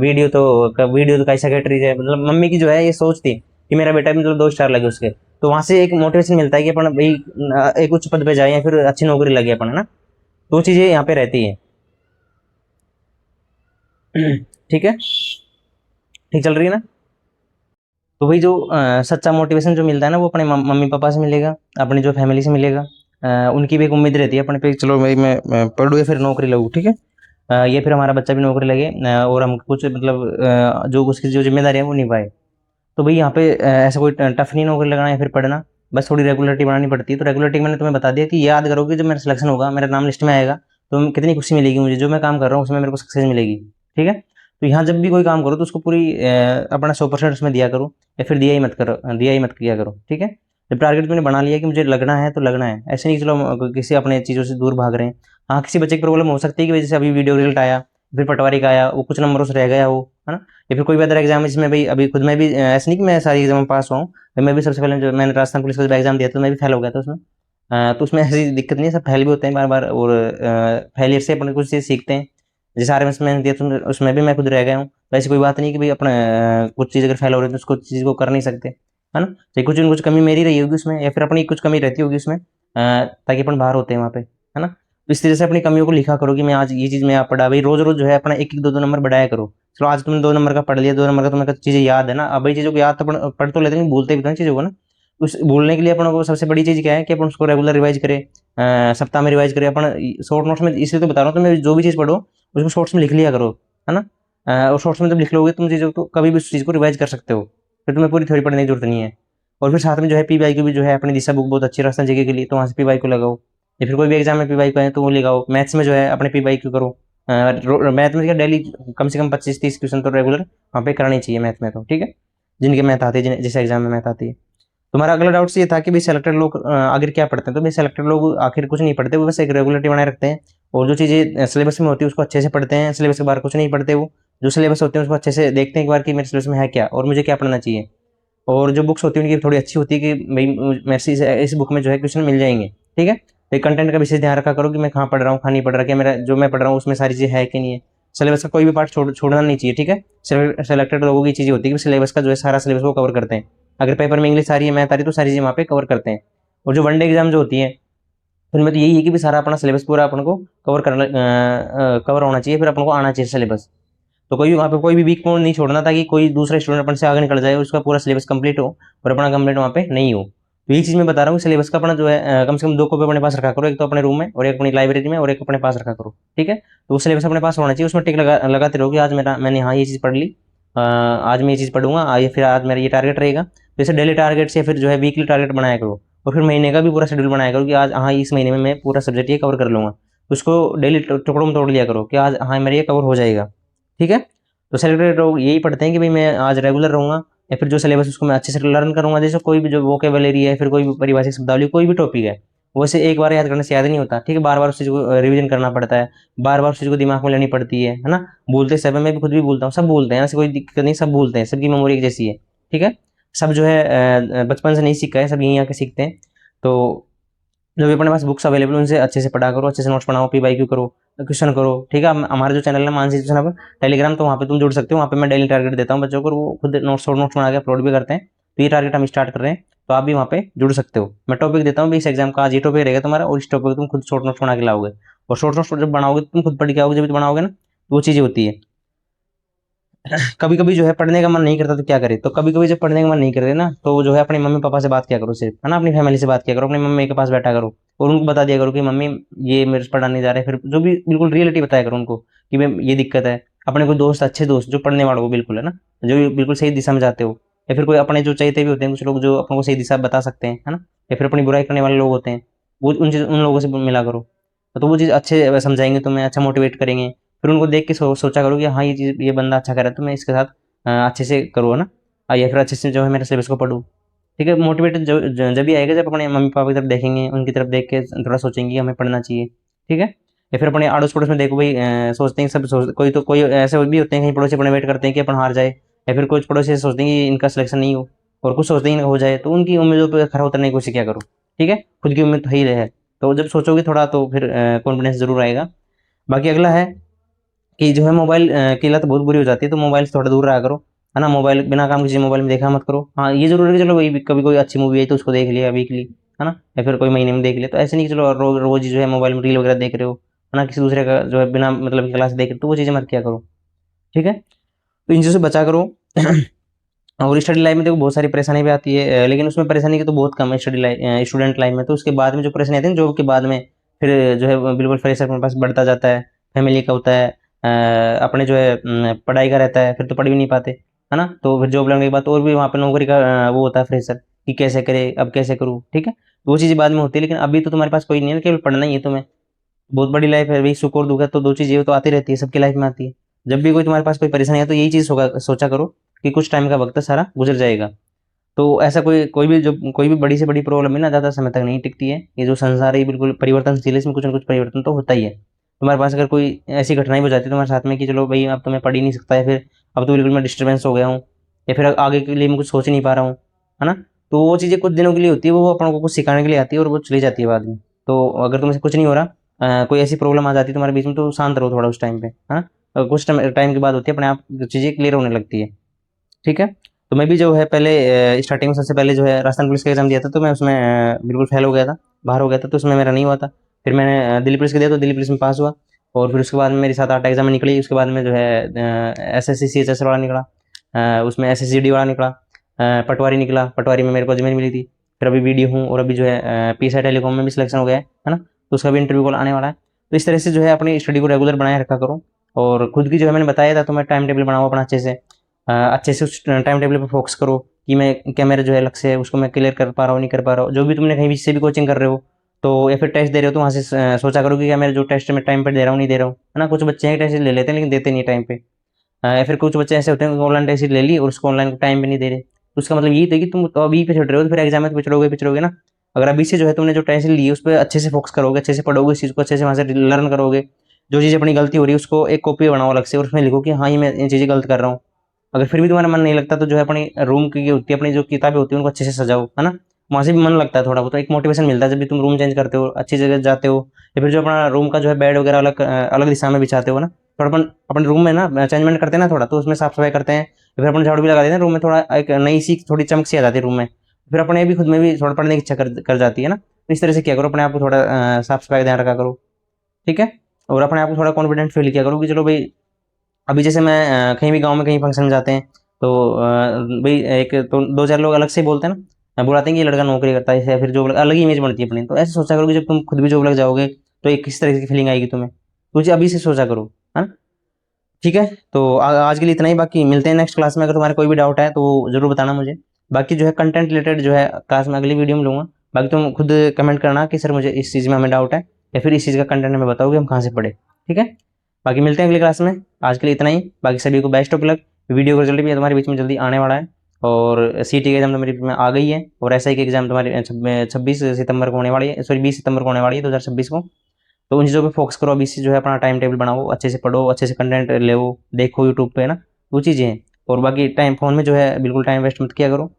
वीडियो तो कई सेक्रेटरी है, मतलब मम्मी की जो है ये सोच थी कि मेरा बेटा भी मतलब 2 स्टार लगे उसके। तो वहाँ से एक मोटिवेशन मिलता है कि अपन भाई एक उच्च पद पे जाए या फिर अच्छी नौकरी लगे अपन, है ना। तो वो चीज़ें यहाँ पे रहती है। ठीक है, ठीक चल रही है ना। तो वही जो सच्चा मोटिवेशन जो मिलता है ना, वो अपने मम्मी पापा से मिलेगा, अपनी जो फैमिली से मिलेगा। उनकी भी एक उम्मीद रहती है अपने पे, चलो भाई मैं पढ़ूँ या फिर नौकरी लगूँ, ठीक है। या फिर हमारा बच्चा भी नौकरी लगे, और हम कुछ मतलब जो उसकी जो जिम्मेदारी है वो निभाए। तो भाई यहाँ पे ऐसा कोई टफ नहीं नौकरी लगाना या फिर पढ़ना, बस थोड़ी रेगुलरिटी बनानी पड़ती है। तो रेगुलरिटी मैंने तुम्हें बता दिया कि याद करो कि जब मेरा सिलेक्शन होगा, मेरा नाम लिस्ट में आएगा, तो कितनी खुशी मिलेगी मुझे, जो मैं काम कर रहा हूँ उसमें मेरे को सक्सेस मिलेगी। ठीक है, तो यहाँ जब भी कोई काम करो तो उसको पूरी अपना 100% उसमें दिया करो, या फिर दिया ही मत किया करो। ठीक है, जब टारगेट तुमने बना लिया कि मुझे लगना है तो लगना है, ऐसे नहीं चलो किसी अपने चीज़ों से दूर भाग रहे हैं। हाँ, किसी बच्चे की प्रॉब्लम हो सकती है कि जैसे अभी वीडियो रिजल्ट आया, फिर पटवारी का आया, वो कुछ नंबरों से रह गया वो, है ना, या फिर कोई भी अदर एग्जाम जिसमें भाई अभी खुद में भी ऐसे नहीं कि मैं सारी एग्जाम में पास हुआ हूँ, मैं भी सबसे पहले जो मैंने राजस्थान पुलिस का एग्जाम दिया था, तो मैं भी फेल हो गया था उसमें। तो उसमें ऐसी दिक्कत नहीं है, सब फेल भी होते हैं बार बार, और फेलियर से अपन कुछ चीज़ सीखते हैं। जैसे आर मैंने दिया तो उसमें भी मैं खुद रह गया हूँ, तो ऐसी कोई बात नहीं कि भाई अपने कुछ चीज़ अगर फेल हो रही है तो उसको चीज़ को कर नहीं सकते, है ना। चाहे कुछ न कुछ कमी मेरी रही होगी उसमें, या फिर अपनी कुछ कमी रहती होगी उसमें, ताकि अपन बाहर होते हैं वहाँ पे, है ना। तो इस तरह से अपनी कमियों को लिखा करो कि मैं आज ये चीज़ में आप पढ़ा, भाई रोज रोज जो है अपना एक एक दो दो नंबर बढ़ाया करो। चलो आज तुमने 2 नंबर का पढ़ लिया, 2 नंबर का तुम्हें चीज़ें याद है ना, अब भाई चीज़ों को याद तो पढ़ तो लेते हैं, भूलते भी तो हैं चीज़ों को ना। उस भूलने के लिए अपन को सबसे बड़ी चीज़ क्या है कि अपन उसको रेगुलर रिवाइज करें, सप्ताह में रिवाइज करें अपन। शॉर्ट नोट्स में इसलिए तो बता रहा हूँ, तुम्हें जो भी चीज़ पढ़ो उसको शॉर्ट्स में लिख लिया करो, है ना। और शॉर्ट्स में जब लिख लोगे तुम चीज़ों को, कभी भी उस चीज़ को रिवाइज कर सकते हो, फिर तुम्हें पूरी थ्योरी पढ़ने की जरूरत नहीं है। और फिर साथ में जो है पीवाई की भी जो है अपनी दिशा बुक बहुत अच्छी राजस्थान जीके के लिए, तो वहाँ से पीवाई को लगाओ, या फिर कोई भी एग्जाम में पीवाई को है तो वो लगाओ। मैथ्स में जो है अपने पीवाई क्यू करो, मैथ में क्या डेली कम से कम 25-30 क्वेश्चन तो रेगुलर वहाँ पे करानी चाहिए मैथ में, तो ठीक है, जिनके मैथ आती है, जिस एग्जाम में मैथ आती है। तुम्हारा अगला डाउट ये था कि भाई सेलेक्टेड लोग आखिर क्या पढ़ते हैं, तो भाई सेलेक्टेड लोग आखिर कुछ नहीं पढ़ते, वो बस एक रेगुलरिटी बनाए रखते हैं, और जो चीज़ें सिलेबस में होती है उसको अच्छे से पढ़ते हैं, सिलेबस के बाहर कुछ नहीं पढ़ते वो। जो सिलेबस होते हैं उसको अच्छे से देखते हैं एक बार कि मेरे सिलेबस में है क्या और मुझे क्या पढ़ना चाहिए। और जो बुक्स होती है उनकी थोड़ी अच्छी होती है कि भाई मेरे से इस बुक में जो है क्वेश्चन मिल जाएंगे। ठीक है, तो कंटेंट का विशेष ध्यान रखा करो कि मैं कहाँ पढ़ रहा हूँ, कहाँ नहीं पढ़ रहा, क्या मेरा जो मैं पढ़ रहा हूँ उसमें सारी चीज़ें है कि नहीं है। सिलेबस का कोई भी पार्ट छोड़ना नहीं चाहिए। ठीक है, सेलेक्टेड लोगों की चीज़ें होती है कि सिलेबस का जो है सारा सिलेबस वो कवर करते हैं। अगर पेपर में इंग्लिश आ रही है, मैथ आ रही है, तो सारी चीज़ें वहाँ पे कवर करते हैं। और जो वनडे एग्जाम जो होती है उनमें तो यही है कि भी सारा अपना सिलेबस पूरा अपन को कवर होना चाहिए, फिर अपन को आना चाहिए सिलेबस। तो कोई भी वहाँ पे कोई भी वीक पॉइंट नहीं छोड़ना, ताकि कोई दूसरा स्टूडेंट अपन से आगे निकल जाए, उसका पूरा सिलेबस कंप्लीट हो और अपना कंप्लीट वहाँ पे नहीं हो। तो यही चीज़ मैं बता रहा हूँ, सिलेबस का अपना जो है कम से कम 2 कॉपी अपने पास रखा करो, एक तो अपने रूम में और एक अपनी लाइब्रेरी में और एक अपने पास रखा करो। ठीक है, तो वो सिलेबस अपने पास होना चाहिए, उसमें टिक लगाते रहो कि आज मैंने हाँ ये चीज़ पढ़ ली, आज मैं ये चीज़ पढ़ूंगा, फिर आज मेरा ये टारगेट रहेगा। तो इसे डेली टारगेट से फिर जो है वीकली टारगेट बनाया करो, और फिर महीने का भी पूरा शेड्यूल बनाया करो कि आज हाँ इस महीने में मैं पूरा सब्जेक्ट ये कवर कर लूँगा। उसको डेली टुकड़ों में तोड़ लिया करो कि आज हाँ मेरा ये कवर हो जाएगा। ठीक है, तो सेलेक्टेड लोग यही पढ़ते हैं कि भाई मैं आज रेगुलर रहूँगा, या फिर जो सिलेबस उसको मैं अच्छे से लर्न करूँगा। जैसे कोई भी जो वोकेबलरी है, फिर कोई भी परिभाषिक शब्दावली, कोई भी टॉपिक है, वैसे एक बार याद करने से याद नहीं होता। ठीक है, बार बार उस चीज़ को रिवीजन करना पड़ता है, बार बार उस चीज़ को दिमाग में लेनी पड़ती है ना। बोलते समय मैं भी खुद भी बोलता हूँ, सब बोलते हैं, ऐसे कोई दिक्कत नहीं, सब बोलते हैं, सबकी मेमोरी एक जैसी है। ठीक है, सब जो है बचपन से नहीं सीखा है, सब यहीं आके सीखते हैं। तो जो भी अपने पास बुक्स अवेलेबल उनसे अच्छे से पढ़ा करो, अच्छे से नोट्स बनाओ, पीवाईक्यू करो, क्वेश्चन करो। ठीक है, हमारा जो चैनल है मानसी ट्यूशन हब टेलीग्राम, तो वहाँ पे तुम जुड़ सकते हो, वहाँ पे मैं डेली टारगेट देता हूँ बच्चों को, वो खुद नोट्स बना के अपलोड भी करते हैं। तो ये टारगेट हम स्टार्ट कर रहे हैं, तो आप भी वहाँ पे जुड़ सकते हो। मैं टॉपिक देता हूँ भी, इस एग्जाम का आज ये टॉपिक रहेगा तुम्हारा, और इस टॉपिक तुम खुद शॉर्ट नोट्स बना के लाओगे। और शॉर्ट नोट्स जब बनाओगे तुम खुद पढ़ के आओगे, जब तो बनाओगे ना, तो वो चीज़ें होती है। कभी कभी जो है पढ़ने का मन नहीं करता तो क्या करे, तो कभी कभी जब पढ़ने का मन नहीं करे ना, तो जो है अपने मम्मी पापा से बात किया करो सिर्फ, है ना, अपनी फैमिली से बात किया करो, अपनी मम्मी के पास बैठा करो और उनको बता दिया करो कि मम्मी ये मेरे से पढ़ाने जा रहे हैं। फिर जो भी बिल्कुल रियलिटी बताया करो उनको कि भाई ये दिक्कत है। अपने कोई दोस्त, अच्छे दोस्त जो पढ़ने वाले हो बिल्कुल, है ना, जो बिल्कुल सही दिशा में जाते हो, या फिर कोई अपने जो चाहते भी होते हैं कुछ लोग जो अपने को सही दिशा बता सकते हैं, है ना, या फिर अपनी बुराई करने वाले लोग होते हैं, वो उन लोगों से मिला करो। तो वो चीज़ अच्छे समझाएंगे तुम्हें, अच्छा मोटिवेट करेंगे। फिर उनको देख के सोचा करो कि हाँ ये चीज़, ये बंदा अच्छा कर रहा है, तो मैं इसके साथ अच्छे से करूँ, है ना, या फिर अच्छे से जो है मेरे सिलेबस को पढूँ। ठीक है, मोटिवेटेड जब भी आएगा जब अपने मम्मी पापा की तरफ देखेंगे, उनकी तरफ देख के थोड़ा सोचेंगे कि हमें पढ़ना चाहिए। ठीक है, या फिर अपने आड़ोस पड़ोस में देखो भाई, सोचते हैं सब कोई ऐसे भी होते हैं, कहीं पड़ोसी अपने वेट करते हैं कि अपन हार जाए, या फिर कुछ पड़ोसी सोचते हैं कि इनका सिलेक्शन नहीं हो, और कुछ सोचते हैं इनका हो जाए, तो उनकी उम्मीदों पर खरा उतरने की कोशिश क्या करो। ठीक है, खुद की उम्मीद तो ही है, तो जब सोचोगे थोड़ा तो फिर कॉन्फिडेंस जरूर आएगा। बाकी अगला है कि जो है मोबाइल की लत बहुत बुरी हो जाती है, तो मोबाइल से थोड़ा दूर रहा करो, है ना। मोबाइल बिना काम की चीज़ मोबाइल में देखा मत करो। हाँ, ये जरूर है कि चलो वही कभी कोई अच्छी मूवी आई तो उसको देख लिया वीकली, है ना, या फिर कोई महीने में देख लिया, तो ऐसे नहीं कि चलो रोज जो है मोबाइल में रील वगैरह देख रहे हो, है ना, किसी दूसरे का जो है बिना मतलब की क्लास देख रहे हो, तो वो चीज़ें मत किया करो। ठीक है, तो इन चीज़ों से बचा करो। और स्टडी लाइफ में देखो बहुत सारी परेशानी भी आती है, लेकिन उसमें परेशानी की तो बहुत कम है स्टूडेंट लाइफ में। तो उसके बाद में जो परेशानी आती है जॉब के बाद में, फिर जो है बिल्कुल प्रेशर अपने पास बढ़ता जाता है, फैमिली का होता है, अपने जो है पढ़ाई का रहता है, फिर तो पढ़ भी नहीं पाते, है ना। तो फिर जॉब लगने के बाद और भी वहाँ पे नौकरी का वो होता है प्रेशर, कि कैसे करे, अब कैसे करूँ, ठीक है। वो चीज़ें बाद में होती है, लेकिन अभी तो तुम्हारे पास कोई नहीं है, केवल पढ़ना ही है तुम्हें। बहुत बड़ी लाइफ है भाई, सुख और दुख है तो दो चीज़ें तो आती रहती है, सबकी लाइफ में आती है। जब भी कोई तुम्हारे पास कोई परेशानी है तो यही चीज़ सोचा करो कि कुछ टाइम का वक्त है, सारा गुजर जाएगा। तो ऐसा कोई भी बड़ी से बड़ी प्रॉब्लम है ना, ज़्यादा समय तक नहीं टिकती है। ये जो संसार है ये बिल्कुल परिवर्तनशील है, इसमें कुछ ना कुछ परिवर्तन तो होता ही है। तुम्हारे पास अगर कोई ऐसी घटनाएं हो जाती है तुम्हारे साथ में कि चलो भाई अब तो मैं पढ़ ही नहीं सकता, या फिर अब तो बिल्कुल मैं डिस्टर्बेंस हो गया हूँ, या फिर आगे के लिए मैं कुछ सोच ही नहीं पा रहा हूँ, है ना। तो वो चीज़ें कुछ दिनों के लिए होती है, वो अपनों को कुछ सिखाने के लिए आती है और वो चली जाती है बाद में। तो अगर तुमसे कुछ नहीं हो रहा, कोई ऐसी प्रॉब्लम आ जाती है तुम्हारे बीच में, तो शांत रहो थोड़ा उस टाइम पे, हाँ। कुछ टाइम के बाद होती है, अपने आप चीज़ें क्लियर होने लगती है, ठीक है। तो मैं भी जो है पहले स्टार्टिंग में सबसे पहले जो है राजस्थान पुलिस का एग्जाम दिया था, तो मैं उसमें बिल्कुल फेल हो गया था, बाहर हो गया था, तो उसमें मेरा नहीं हुआ था। फिर मैंने दिल्ली पुलिस का दिया तो दिल्ली पुलिस में पास हुआ। और फिर उसके बाद में मेरी 7-8 एग्जाम निकली, उसके बाद में जो है SSC CHS वाला निकला, उसमें SSGD वाला निकला, पटवारी निकला, पटवारी में मेरे को अजमेर मिली थी। फिर अभी BD हूँ, और अभी जो है PSI टेलीकॉम में भी सिलेक्शन हो गया है ना, तो उसका भी इंटरव्यू कॉल आने वाला है। तो इस तरह से जो है अपनी स्टडी को रेगुलर बनाए रखा करो। और खुद की जो है मैंने बताया था, तो मैं टाइम टेबल बनाऊँ अपना अच्छे से उस टाइम टेबल पर फोकस करो कि मैं क्या मेरा जो है लक्ष्य है उसको मैं क्लियर कर पा रहा हूँ नहीं कर पा रहा हूँ। जो भी तुमने कहीं भी से भी कोचिंग कर रहे हो तो या फिर टेस्ट दे रहे हो, तो वहाँ से सोचा करो कि क्या मेरे जो टेस्ट मैं टाइम पर दे रहा हूँ नहीं दे रहा हूँ, है ना। कुछ बच्चे हैं टेस्ट ले लेते हैं लेकिन देते नहीं टाइम पे, या फिर कुछ बच्चे ऐसे होते हैं ऑनलाइन टेस्ट ले ली और उसको ऑनलाइन टाइम पे नहीं दे रहे। तो उसका मतलब यही था कि तुम तो अभी पे चढ़ रहे हो, तो फिर एग्जाम में तो पिछड़ोगे ना। अगर अभी से जो है तुमने जो टेंशन ली है उस पर अच्छे से फोकस करोगे, अच्छे से पढ़ोगे, इस चीज़ को अच्छे से वहाँ से लर्न करोगे। जो चीज़ अपनी गलती हो रही है उसको एक कॉपी बनाओ अलग से और उसमें लिखो कि हाँ ये मैं ये चीज़ें गलत कर रहा हूँ। अगर फिर भी तुम्हारा मन नहीं लगता तो जो है अपनी रूम की होती है, अपनी जो किताबें होती है उनको अच्छे से सजाओ, है ना। वहाँ से भी मन लगता है थोड़ा बहुत, एक मोटिवेशन मिलता है जब भी तुम रूम चेंज करते हो, अच्छी जगह जाते हो, या फिर जो अपना रूम का जो है बेड वगैरह अलग दिशा में बिछाते हो ना। थोड़ा अपन अपने रूम में ना चेंजमेंट करते हैं ना थोड़ा, तो उसमें साफ सफाई करते हैं, या फिर अपन झाड़ू भी लगा देते हैं रूम में, थोड़ा एक नई सी थोड़ी चमक सी आ जाती है रूम में। फिर अपने भी खुद में भी थोड़ा पढ़ने की इच्छा कर जाती है ना। तो इस तरह से क्या करो, अपने आप को थोड़ा साफ सफाई का ध्यान रखा करो, ठीक है। और अपने आप को थोड़ा कॉन्फिडेंट फील किया करो कि चलो भाई, अभी जैसे मैं कहीं भी गांव में कहीं फंक्शन में जाते हैं तो भाई एक तो दो चार लोग अलग से ही बोलते हैं ना, बुलाते हैं कि ये लड़का नौकरी करता है, या फिर जॉब अलग ही इमेज बनती है अपनी। तो ऐसे सोचा करो कि जब तुम खुद भी जॉब लग जाओगे तो एक किस तरह की फीलिंग आएगी तुम्हें, कुछ अभी से सोचा करो, है ना। ठीक है, तो आज के लिए इतना ही, बाकी मिलते हैं नेक्स्ट क्लास में। अगर तुम्हारे कोई भी डाउट है तो जरूर बताना मुझे। बाकी जो है कंटेंट रिलेटेड जो है क्लास में अगली वीडियो में लूंगा। बाकी तुम खुद कमेंट करना कि सर मुझे इस चीज़ में हमें डाउट है, या फिर इस चीज़ का कंटेंट हमें बताओ कि हम कहाँ से पढ़े, ठीक है। बाकी मिलते हैं अगली क्लास में, आज के लिए इतना ही। बाकी सभी को बेस्ट ऑफ लक। वीडियो का रिजल्ट भी तुम्हारे बीच में जल्दी आने वाला है, और CT का एग्जाम तुम्हारे बीच में आ गई है, और SI का एग्जाम तुम्हारे 26 सितंबर को होने वाली है, सॉरी 20 सितंबर को होने वाली है 2026 को। तो उन चीज़ों पे फोकस करो, अभी से जो है अपना टाइम टेबल बनाओ, अच्छे से पढ़ो, अच्छे से कंटेंट ले देखो यूट्यूब पे, ना वो चीज़ें हैं। और बाकी टाइम फोन में जो है बिल्कुल टाइम वेस्ट मत किया करो।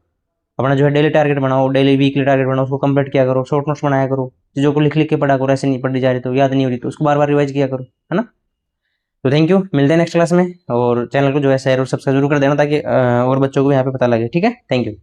अपना जो है डेली टारगेट बनाओ, डेली वीकली टारगेट बनाओ, उसको कंप्लीट किया करो, शॉर्ट नोट्स बनाया करो, चीज़ों को लिख लिख के पढ़ा करो। ऐसे नहीं पढ़ी जा रही तो याद नहीं हो रही तो उसको बार बार रिवाइज किया करो, है ना। तो थैंक यू, मिलते हैं नेक्स्ट क्लास में। और चैनल को जो है शेयर और सब्सक्राइब जरूर कर देना ताकि और बच्चों को भी यहाँ पे पता लगे, ठीक है। Thank you.